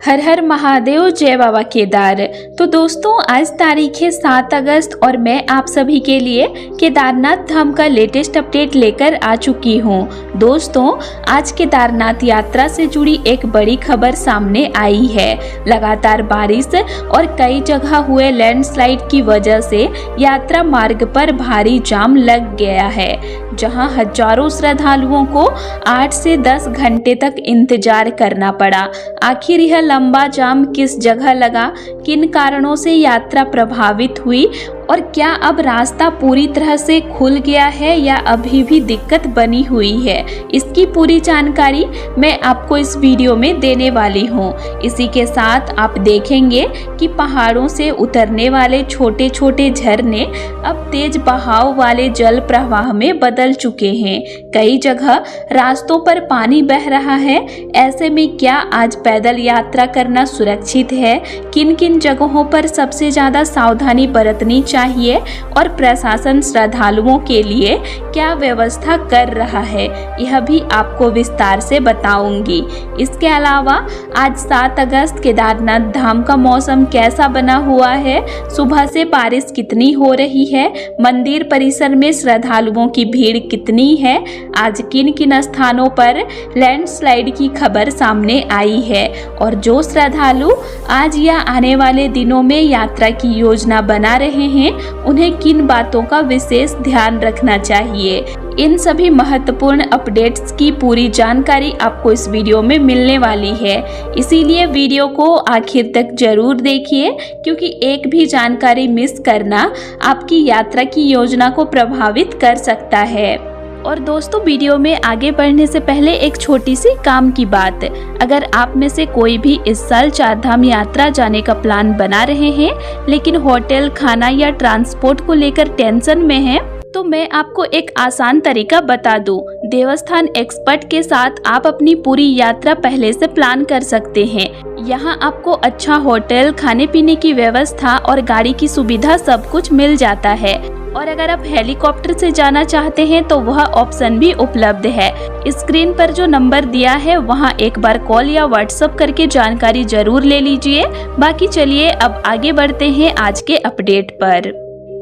हर हर महादेव, जय बाबा केदार। तो दोस्तों, आज तारीख है 7 अगस्त और मैं आप सभी के लिए केदारनाथ धाम का लेटेस्ट अपडेट लेकर आ चुकी हूँ। दोस्तों, आज केदारनाथ यात्रा से जुड़ी एक बड़ी खबर सामने आई है। लगातार बारिश और कई जगह हुए लैंडस्लाइड की वजह से यात्रा मार्ग पर भारी जाम लग गया है, जहां हजारों श्रद्धालुओं को 8 से 10 घंटे तक इंतजार करना पड़ा। आखिर यह लंबा जाम किस जगह लगा, किन कारणों से यात्रा प्रभावित हुई और क्या अब रास्ता पूरी तरह से खुल गया है या अभी भी दिक्कत बनी हुई है, इसकी पूरी जानकारी मैं आपको इस वीडियो में देने वाली हूँ। इसी के साथ आप देखेंगे कि पहाड़ों से उतरने वाले छोटे छोटे झरने अब तेज बहाव वाले जल प्रवाह में बदल चुके हैं। कई जगह रास्तों पर पानी बह रहा है। ऐसे में क्या आज पैदल यात्रा करना सुरक्षित है, किन किन जगहों पर सबसे ज्यादा सावधानी बरतनी चाहिए और प्रशासन श्रद्धालुओं के लिए क्या व्यवस्था कर रहा है, यह भी आपको विस्तार से बताऊंगी। इसके अलावा आज 7 अगस्त केदारनाथ धाम का मौसम कैसा बना हुआ है, सुबह से बारिश कितनी हो रही है, मंदिर परिसर में श्रद्धालुओं की भीड़ कितनी है, आज किन किन स्थानों पर लैंडस्लाइड की खबर सामने आई है और जो श्रद्धालु आज या आने वाले दिनों में यात्रा की योजना बना रहे हैं उन्हें किन बातों का विशेष ध्यान रखना चाहिए। इन सभी महत्वपूर्ण अपडेट्स की पूरी जानकारी आपको इस वीडियो में मिलने वाली है, इसीलिए वीडियो को आखिर तक जरूर देखिए, क्योंकि एक भी जानकारी मिस करना आपकी यात्रा की योजना को प्रभावित कर सकता है। और दोस्तों, वीडियो में आगे बढ़ने से पहले एक छोटी सी काम की बात। अगर आप में से कोई भी इस साल 4 धाम यात्रा जाने का प्लान बना रहे हैं लेकिन होटल, खाना या ट्रांसपोर्ट को लेकर टेंशन में है, तो मैं आपको एक आसान तरीका बता दूं। देवस्थान एक्सपर्ट के साथ आप अपनी पूरी यात्रा पहले से प्लान कर सकते हैं। यहाँ आपको अच्छा होटल, खाने पीने की व्यवस्था और गाड़ी की सुविधा सब कुछ मिल जाता है। और अगर आप हेलीकॉप्टर से जाना चाहते हैं तो वह ऑप्शन भी उपलब्ध है। स्क्रीन पर जो नंबर दिया है वहां एक बार कॉल या व्हाट्सएप करके जानकारी जरूर ले लीजिए। बाकी चलिए अब आगे बढ़ते हैं आज के अपडेट पर।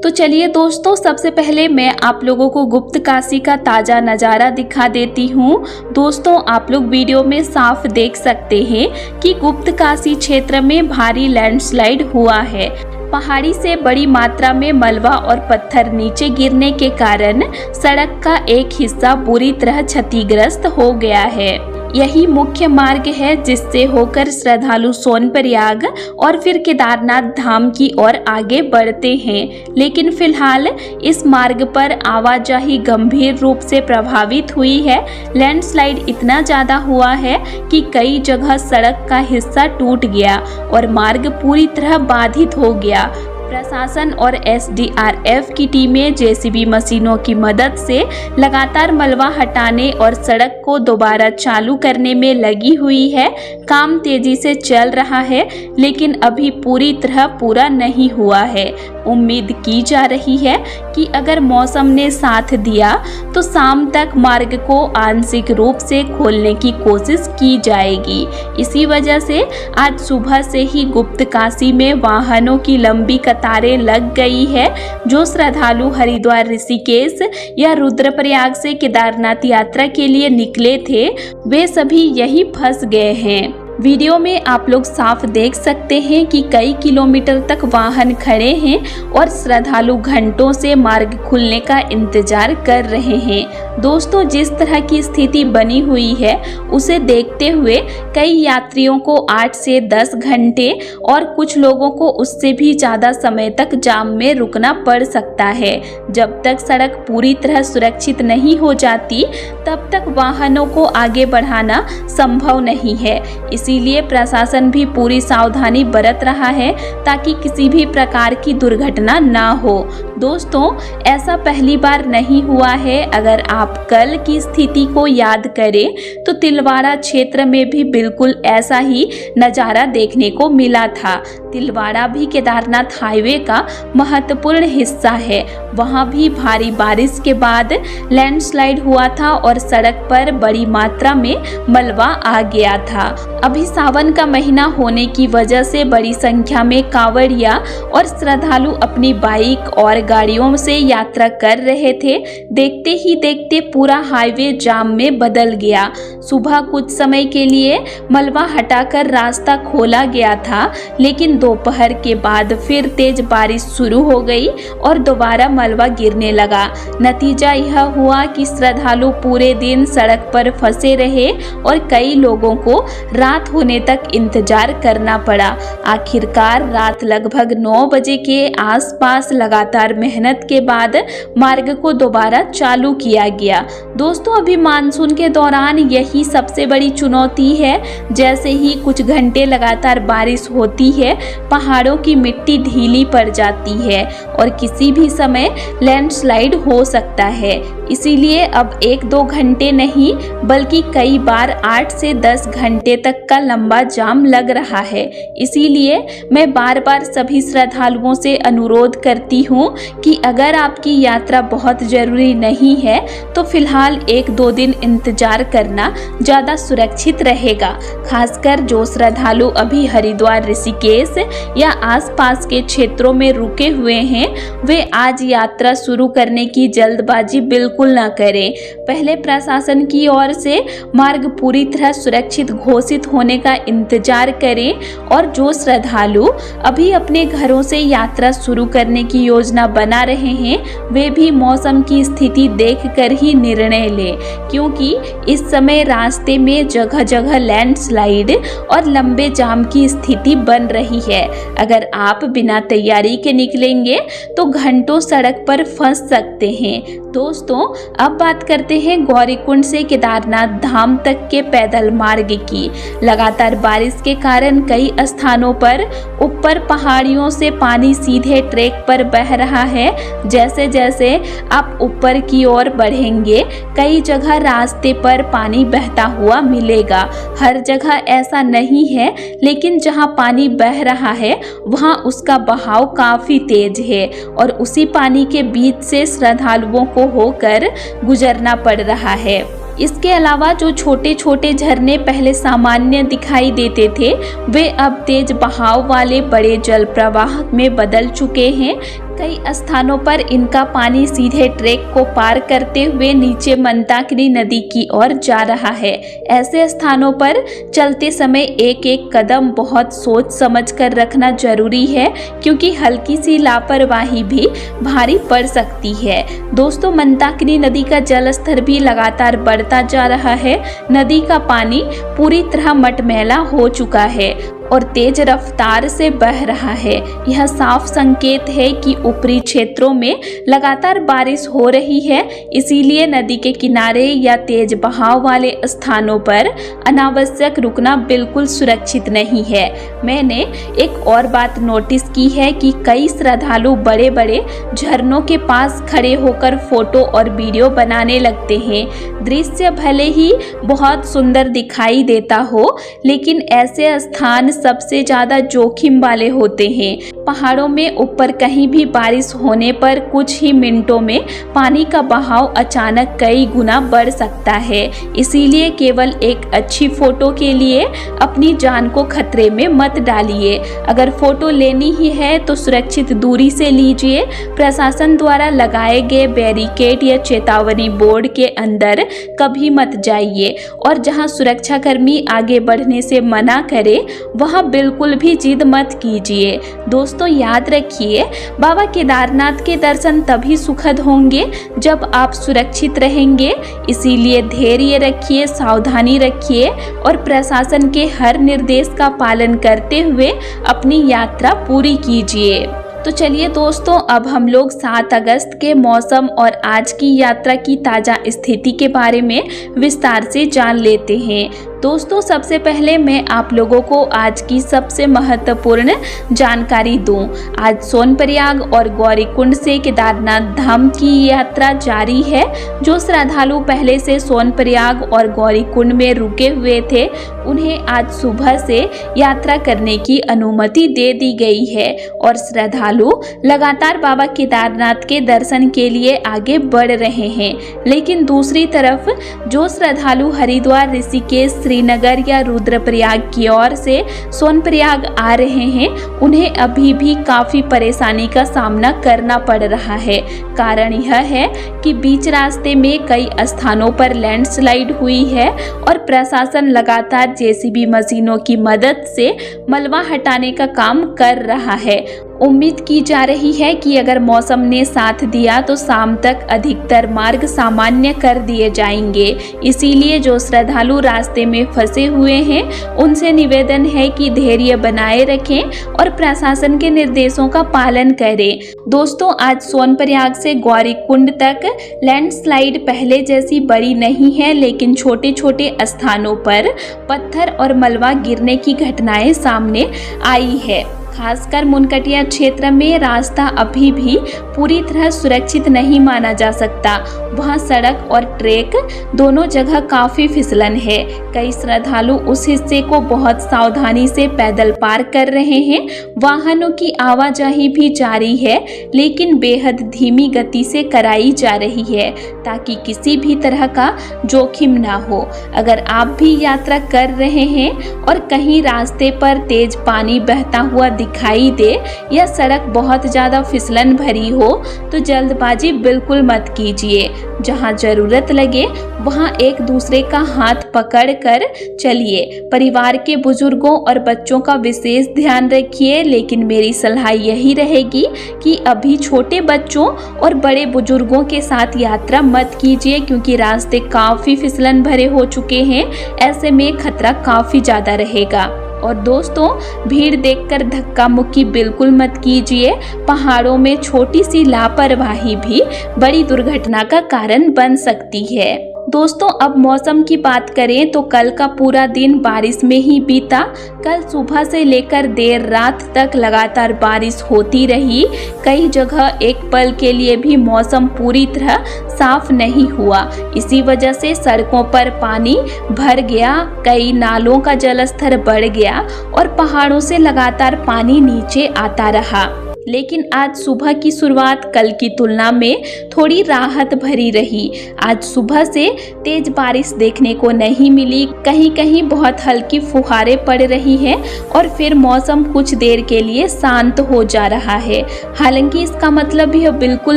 तो चलिए दोस्तों, सबसे पहले मैं आप लोगों को गुप्त काशी का ताज़ा नज़ारा दिखा देती हूँ। दोस्तों, आप लोग वीडियो में साफ देख सकते हैं कि गुप्त काशी क्षेत्र में भारी लैंडस्लाइड हुआ है। पहाड़ी से बड़ी मात्रा में मलबा और पत्थर नीचे गिरने के कारण सड़क का एक हिस्सा बुरी तरह क्षतिग्रस्त हो गया है। यही मुख्य मार्ग है जिससे होकर श्रद्धालु सोनप्रयाग और फिर केदारनाथ धाम की ओर आगे बढ़ते हैं। लेकिन फिलहाल इस मार्ग पर आवाजाही गंभीर रूप से प्रभावित हुई है। लैंडस्लाइड इतना ज्यादा हुआ है कि कई जगह सड़क का हिस्सा टूट गया और मार्ग पूरी तरह बाधित हो गया। प्रशासन और SDRF की टीमें JCB मशीनों की मदद से लगातार मलबा हटाने और सड़क को दोबारा चालू करने में लगी हुई है। काम तेजी से चल रहा है लेकिन अभी पूरी तरह पूरा नहीं हुआ है। उम्मीद की जा रही है कि अगर मौसम ने साथ दिया तो शाम तक मार्ग को आंशिक रूप से खोलने की कोशिश की जाएगी। इसी वजह से आज सुबह से ही गुप्त काशी में वाहनों की लंबी कतारें लग गई है। जो श्रद्धालु हरिद्वार, ऋषिकेश या रुद्रप्रयाग से केदारनाथ यात्रा के लिए निकले थे वे सभी यही फंस गए हैं। वीडियो में आप लोग साफ देख सकते हैं कि कई किलोमीटर तक वाहन खड़े हैं और श्रद्धालु घंटों से मार्ग खुलने का इंतजार कर रहे हैं। दोस्तों, जिस तरह की स्थिति बनी हुई है उसे देखते हुए कई यात्रियों को 8 से 10 घंटे और कुछ लोगों को उससे भी ज़्यादा समय तक जाम में रुकना पड़ सकता है। जब तक सड़क पूरी तरह सुरक्षित नहीं हो जाती तब तक वाहनों को आगे बढ़ाना संभव नहीं है। इसीलिए प्रशासन भी पूरी सावधानी बरत रहा है ताकि किसी भी प्रकार की दुर्घटना ना हो। दोस्तों, ऐसा पहली बार नहीं हुआ है। अगर आप कल की स्थिति को याद करें तो तिलवाड़ा क्षेत्र में भी बिल्कुल ऐसा ही नज़ारा देखने को मिला था। तिलवाड़ा भी केदारनाथ हाईवे का महत्वपूर्ण हिस्सा है। वहां भी भारी बारिश के बाद लैंडस्लाइड हुआ था और सड़क पर बड़ी मात्रा में मलबा आ गया था। अभी सावन का महीना होने की वजह से बड़ी संख्या में कांवड़िया और श्रद्धालु अपनी बाइक और गाड़ियों से यात्रा कर रहे थे। देखते ही देखते पूरा हाईवे जाम में बदल गया। सुबह कुछ समय के लिए मलबा हटाकर रास्ता खोला गया था, लेकिन दोपहर के बाद फिर तेज बारिश शुरू हो गई और दोबारा मलबा गिरने लगा। नतीजा यह हुआ कि श्रद्धालु पूरे दिन सड़क पर फंसे रहे और कई लोगों को रात होने तक इंतजार करना पड़ा। आखिरकार रात लगभग 9 बजे के आसपास लगातार मेहनत के बाद मार्ग को दोबारा चालू किया गया। दोस्तों, अभी मानसून के दौरान यही सबसे बड़ी चुनौती है। जैसे ही कुछ घंटे लगातार बारिश होती है, पहाड़ों की मिट्टी ढीली पड़ जाती है और किसी भी समय लैंडस्लाइड हो सकता है। इसीलिए अब 1-2 घंटे नहीं बल्कि कई बार 8 से 10 घंटे तक का लंबा जाम लग रहा है। इसीलिए मैं बार बार सभी श्रद्धालुओं से अनुरोध करती हूँ कि अगर आपकी यात्रा बहुत जरूरी नहीं है तो फिलहाल 1-2 दिन इंतजार करना ज़्यादा सुरक्षित रहेगा। खासकर जो श्रद्धालु अभी हरिद्वार, ऋषिकेश या आसपास के क्षेत्रों में रुके हुए हैं, वे आज यात्रा शुरू करने की जल्दबाजी बिल्कुल ना करें। पहले प्रशासन की ओर से मार्ग पूरी तरह सुरक्षित घोषित होने का इंतजार करें और जो श्रद्धालु अभी अपने घरों से यात्रा शुरू करने की योजना बना रहे हैं, वे भी मौसम की स्थिति देखकर ही निर्णय लें, क्योंकि इस समय रास्ते में जगह जगह लैंडस्लाइड और लंबे जाम की स्थिति बन रही है। अगर आप बिना तैयारी के निकलेंगे तो घंटों सड़क पर फंस सकते हैं। दोस्तों, अब बात करते हैं गौरीकुंड से केदारनाथ धाम तक के पैदल मार्ग की। लगातार बारिश के कारण कई स्थानों पर ऊपर पहाड़ियों से पानी सीधे ट्रैक पर बह रहा है। जैसे जैसे आप ऊपर की ओर बढ़ेंगे, कई जगह रास्ते पर पानी बहता हुआ मिलेगा। हर जगह ऐसा नहीं है, लेकिन जहां पानी बह रहा है वहां उसका बहाव काफी तेज है और उसी पानी के बीच से श्रद्धालुओं को होकर गुजरना पड़ रहा है। इसके अलावा जो छोटे छोटे झरने पहले सामान्य दिखाई देते थे, वे अब तेज बहाव वाले बड़े जल प्रवाह में बदल चुके हैं। कई स्थानों पर इनका पानी सीधे ट्रैक को पार करते हुए नीचे मंदाकिनी नदी की ओर जा रहा है। ऐसे स्थानों पर चलते समय एक एक कदम बहुत सोच समझ कर रखना जरूरी है, क्योंकि हल्की सी लापरवाही भी भारी पड़ सकती है। दोस्तों, मंदाकिनी नदी का जलस्तर भी लगातार बढ़ता जा रहा है। नदी का पानी पूरी तरह मटमैला हो चुका है और तेज रफ्तार से बह रहा है। यह साफ संकेत है कि ऊपरी क्षेत्रों में लगातार बारिश हो रही है। इसीलिए नदी के किनारे या तेज बहाव वाले स्थानों पर अनावश्यक रुकना बिल्कुल सुरक्षित नहीं है। मैंने एक और बात नोटिस की है कि कई श्रद्धालु बड़े बड़े झरनों के पास खड़े होकर फोटो और वीडियो बनाने लगते हैं। दृश्य भले ही बहुत सुंदर दिखाई देता हो, लेकिन ऐसे स्थान सबसे ज्यादा जोखिम वाले होते हैं। पहाड़ों में ऊपर कहीं भी बारिश होने पर कुछ ही मिनटों में पानी का बहाव अचानक कई गुना बढ़ सकता है। इसीलिए केवल एक अच्छी फोटो के लिए अपनी जान को खतरे में मत डालिए। अगर फोटो लेनी ही है तो सुरक्षित दूरी से लीजिए। प्रशासन द्वारा लगाए गए बैरिकेड या चेतावनी बोर्ड के अंदर कभी मत जाइए और जहां सुरक्षाकर्मी आगे बढ़ने से मना करे वहां बिल्कुल भी जिद मत कीजिए। दोस्तों, याद रखिए, बाबा केदारनाथ के दर्शन तभी सुखद होंगे जब आप सुरक्षित रहेंगे। इसीलिए धैर्य रखिए, सावधानी रखिए और प्रशासन के हर निर्देश का पालन करते हुए अपनी यात्रा पूरी कीजिए। तो चलिए दोस्तों, अब हम लोग 7 अगस्त के मौसम और आज की यात्रा की ताज़ा स्थिति के बारे में विस्तार से जान लेते हैं। दोस्तों सबसे पहले मैं आप लोगों को आज की सबसे महत्वपूर्ण जानकारी दूं। आज सोनप्रयाग और गौरीकुंड से केदारनाथ धाम की यात्रा जारी है। जो श्रद्धालु पहले से सोनप्रयाग और गौरीकुंड में रुके हुए थे उन्हें आज सुबह से यात्रा करने की अनुमति दे दी गई है और श्रद्धालु लगातार बाबा केदारनाथ के दर्शन के लिए आगे बढ़ रहे हैं। लेकिन दूसरी तरफ जो श्रद्धालु हरिद्वार, ऋषिकेश, श्रीनगर या रुद्रप्रयाग की ओर से सोनप्रयाग आ रहे हैं उन्हें अभी भी काफी परेशानी का सामना करना पड़ रहा है। कारण यह है कि बीच रास्ते में कई स्थानों पर लैंडस्लाइड हुई है और प्रशासन लगातार जेसीबी मशीनों की मदद से मलबा हटाने का काम कर रहा है। उम्मीद की जा रही है कि अगर मौसम ने साथ दिया तो शाम तक अधिकतर मार्ग सामान्य कर दिए जाएंगे। इसीलिए जो श्रद्धालु रास्ते में फंसे हुए हैं उनसे निवेदन है कि धैर्य बनाए रखें और प्रशासन के निर्देशों का पालन करें। दोस्तों आज सोनप्रयाग से गौरीकुंड तक लैंडस्लाइड पहले जैसी बड़ी नहीं है, लेकिन छोटे छोटे स्थानों पर पत्थर और मलबा गिरने की घटनाएं सामने आई है। खासकर मुनकटिया क्षेत्र में रास्ता अभी भी पूरी तरह सुरक्षित नहीं माना जा सकता। वहां सड़क और ट्रैक दोनों जगह काफी फिसलन है। कई श्रद्धालु उस हिस्से को बहुत सावधानी से पैदल पार कर रहे हैं। वाहनों की आवाजाही भी जारी है, लेकिन बेहद धीमी गति से कराई जा रही है ताकि किसी भी तरह का जोखिम ना हो। अगर आप भी यात्रा कर रहे हैं और कहीं रास्ते पर तेज पानी बहता हुआ दिखाई दे या सड़क बहुत ज्यादा फिसलन भरी हो तो जल्दबाजी बिल्कुल मत कीजिए। जहां जरूरत लगे वहां एक दूसरे का हाथ पकड़कर चलिए। परिवार के बुजुर्गों और बच्चों का विशेष ध्यान रखिए, लेकिन मेरी सलाह यही रहेगी कि अभी छोटे बच्चों और बड़े बुजुर्गों के साथ यात्रा मत कीजिए क्योंकि रास्ते काफी फिसलन भरे हो चुके हैं। ऐसे में खतरा काफी ज्यादा रहेगा। और दोस्तों भीड़ देखकर धक्का मुक्की बिल्कुल मत कीजिए। पहाड़ों में छोटी सी लापरवाही भी बड़ी दुर्घटना का कारण बन सकती है। दोस्तों अब मौसम की बात करें तो कल का पूरा दिन बारिश में ही बीता। कल सुबह से लेकर देर रात तक लगातार बारिश होती रही। कई जगह एक पल के लिए भी मौसम पूरी तरह साफ नहीं हुआ। इसी वजह से सड़कों पर पानी भर गया, कई नालों का जलस्तर बढ़ गया और पहाड़ों से लगातार पानी नीचे आता रहा। लेकिन आज सुबह की शुरुआत कल की तुलना में थोड़ी राहत भरी रही। आज सुबह से तेज बारिश देखने को नहीं मिली। कहीं कहीं बहुत हल्की फुहारें पड़ रही हैं और फिर मौसम कुछ देर के लिए शांत हो जा रहा है। हालांकि इसका मतलब यह बिल्कुल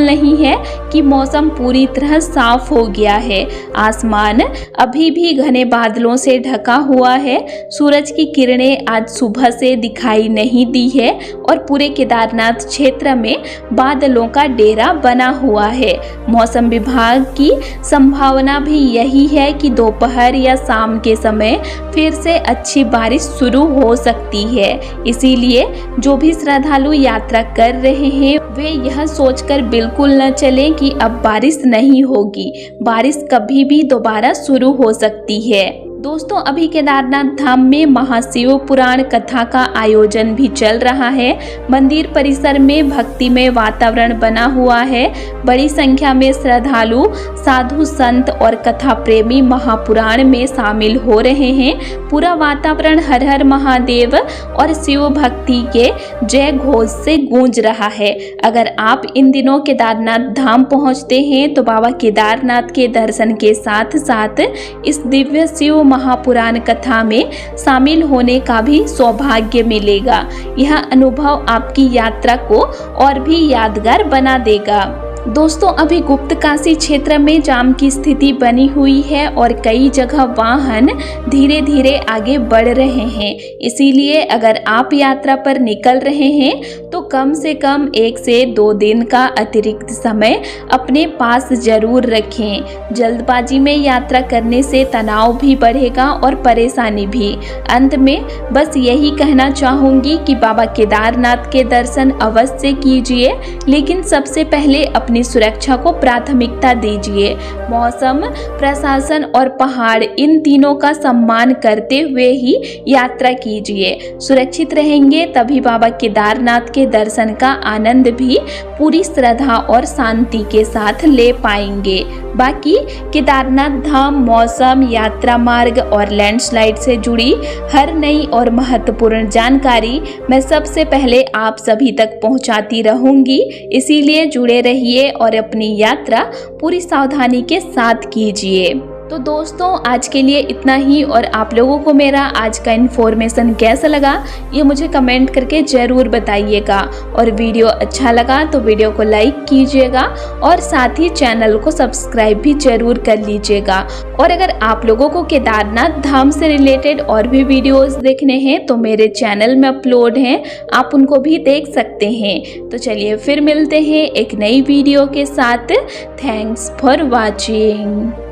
नहीं है कि मौसम पूरी तरह साफ हो गया है। आसमान अभी भी घने बादलों से ढका हुआ है। सूरज की किरणें आज सुबह से दिखाई नहीं दी है और पूरे केदारनाथ क्षेत्र में बादलों का डेरा बना हुआ है। मौसम विभाग की संभावना भी यही है कि दोपहर या शाम के समय फिर से अच्छी बारिश शुरू हो सकती है। इसीलिए जो भी श्रद्धालु यात्रा कर रहे हैं वे यह सोचकर बिल्कुल न चलें कि अब बारिश नहीं होगी। बारिश कभी भी दोबारा शुरू हो सकती है। दोस्तों अभी केदारनाथ धाम में महाशिव पुराण कथा का आयोजन भी चल रहा है। मंदिर परिसर में भक्तिमय वातावरण बना हुआ है। बड़ी संख्या में श्रद्धालु, साधु संत और कथा प्रेमी महापुराण में शामिल हो रहे हैं। पूरा वातावरण हर हर महादेव और शिव भक्ति के जय घोष से गूंज रहा है। अगर आप इन दिनों केदारनाथ धाम पहुंचते हैं तो बाबा केदारनाथ के दर्शन के साथ साथ इस दिव्य शिव महापुराण कथा में शामिल होने का भी सौभाग्य मिलेगा। यह अनुभव आपकी यात्रा को और भी यादगार बना देगा। दोस्तों अभी गुप्त काशी क्षेत्र में जाम की स्थिति बनी हुई है और कई जगह वाहन धीरे धीरे आगे बढ़ रहे हैं। इसीलिए अगर आप यात्रा पर निकल रहे हैं तो कम से कम 1 से 2 दिन का अतिरिक्त समय अपने पास जरूर रखें। जल्दबाजी में यात्रा करने से तनाव भी बढ़ेगा और परेशानी भी। अंत में बस यही कहना चाहूंगी कि बाबा केदारनाथ के दर्शन अवश्य कीजिए, लेकिन सबसे पहले अपने अपनी सुरक्षा को प्राथमिकता दीजिए। मौसम, प्रशासन और पहाड़, इन तीनों का सम्मान करते हुए ही यात्रा कीजिए। सुरक्षित रहेंगे तभी बाबा केदारनाथ के दर्शन का आनंद भी पूरी श्रद्धा और शांति के साथ ले पाएंगे। बाकी केदारनाथ धाम, मौसम, यात्रा मार्ग और लैंडस्लाइड से जुड़ी हर नई और महत्वपूर्ण जानकारी मैं सबसे पहले आप सभी तक पहुंचाती रहूंगी। इसीलिए जुड़े रहिए और अपनी यात्रा पूरी सावधानी के साथ कीजिए। तो दोस्तों आज के लिए इतना ही, और आप लोगों को मेरा आज का इन्फॉर्मेशन कैसा लगा ये मुझे कमेंट करके ज़रूर बताइएगा। और वीडियो अच्छा लगा तो वीडियो को लाइक कीजिएगा और साथ ही चैनल को सब्सक्राइब भी ज़रूर कर लीजिएगा। और अगर आप लोगों को केदारनाथ धाम से रिलेटेड और भी वीडियोज़ देखने हैं तो मेरे चैनल में अपलोड हैं, आप उनको भी देख सकते हैं। तो चलिए फिर मिलते हैं एक नई वीडियो के साथ। Thanks for watching.